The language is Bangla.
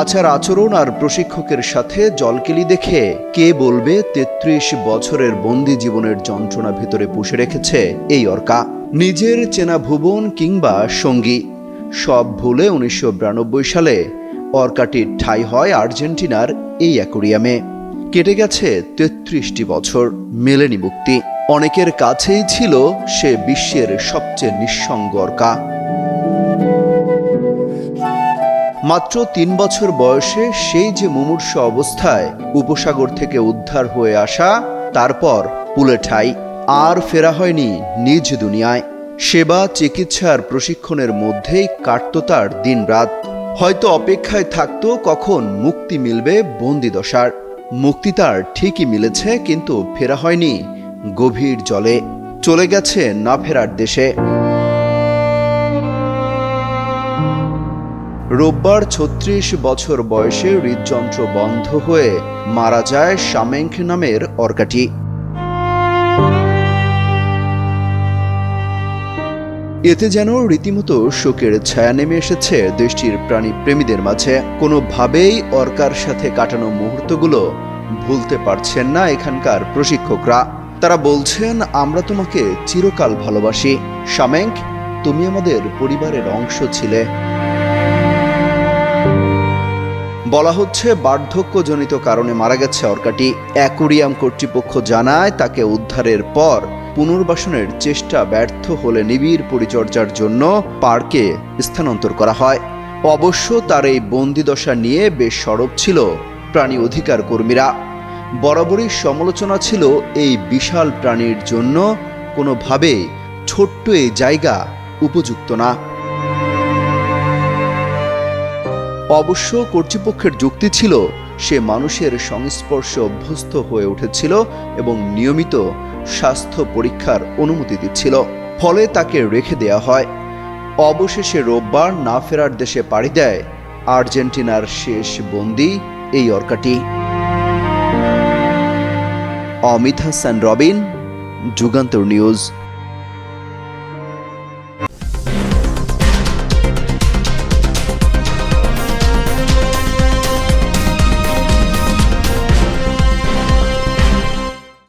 আচার আচরণ আর প্রশিক্ষকের সাথে জলকেলি দেখে কে বলবে ৩৩ বছরের বন্দি জীবনের যন্ত্রণা ভিতরে পুষে রেখেছে এই অর্কা। নিজের চেনা ভুবন কিংবা সঙ্গী সব ভুলে ১৯৯২ সালে অর্কাটির ঠাঁই হয় আর্জেন্টিনার এই অ্যাকোয়ারিয়ামে। কেটে গেছে ৩৩টি বছর, মেলেনি মুক্তি। অনেকের কাছেই ছিল সে বিশ্বের সবচেয়ে নিঃসঙ্গ অর্কা। মাত্র ৩ বছর বয়সে সেই যে মুমূর্ষ অবস্থায় উপসাগর থেকে উদ্ধার হয়ে আসা, তারপর পুলে ঠাঁই, আর ফেরা হয়নি নিজ দুনিয়ায়। সেবা, চিকিৎসার প্রশিক্ষণের মধ্যেই কাটত তার দিন রাত। হয়তো অপেক্ষায় থাকত কখন মুক্তি মিলবে বন্দিদশার। মুক্তি তার ঠিকই মিলেছে, কিন্তু ফেরা হয়নি গভীর জলে, চলে গেছে না ফেরার দেশে। রোববার ৩৬ বছর বয়সে হৃদযন্ত্র বন্ধ হয়ে মারা যায় শামেঙ্ক নামের অর্কাটি। এতে যেন রীতিমতো শোকের ছায়া নেমে এসেছে দেশটির প্রাণী প্রেমীদের মাঝে। কোনোভাবেই অর্কার সাথে কাটানো মুহূর্তগুলো ভুলতে পারছেন না এখানকার প্রশিক্ষকরা। তারা বলছেন, আমরা তোমাকে চিরকাল ভালোবাসি শামেঙ্ক, তুমি আমাদের পরিবারের অংশ ছিলে। বলা হচ্ছে বার্ধক্যজনিত কারণে মারা গেছে অর্কাটি। অ্যাকোয়ারিয়াম কর্তৃপক্ষ জানায়, তাকে উদ্ধারের পর পুনর্বাসনের চেষ্টা ব্যর্থ হলে নিবিড় পরিচর্যার জন্য পার্কে স্থানান্তর করা হয়। অবশ্য তার এই বন্দিদশা নিয়ে বেশ সরব ছিল প্রাণী অধিকার কর্মীরা। বরাবরই সমালোচনা ছিল এই বিশাল প্রাণীর জন্য কোনোভাবেই ছোট্ট এই জায়গা উপযুক্ত না। অবশ্য কর্তৃপক্ষের যুক্তি ছিল, সে মানুষের সংস্পর্শে অভ্যস্ত হয়ে উঠেছিল এবং নিয়মিত স্বাস্থ্য পরীক্ষার অনুমতি দিচ্ছিল, ফলে তাকে রেখে দেয়া হয়। অবশেষে রোববার না ফেরার দেশে পাড়ি দেয় আর্জেন্টিনার শেষ বন্দী এই অর্কাটি। অমিত হাসান রবিন, যুগান্তর নিউজ।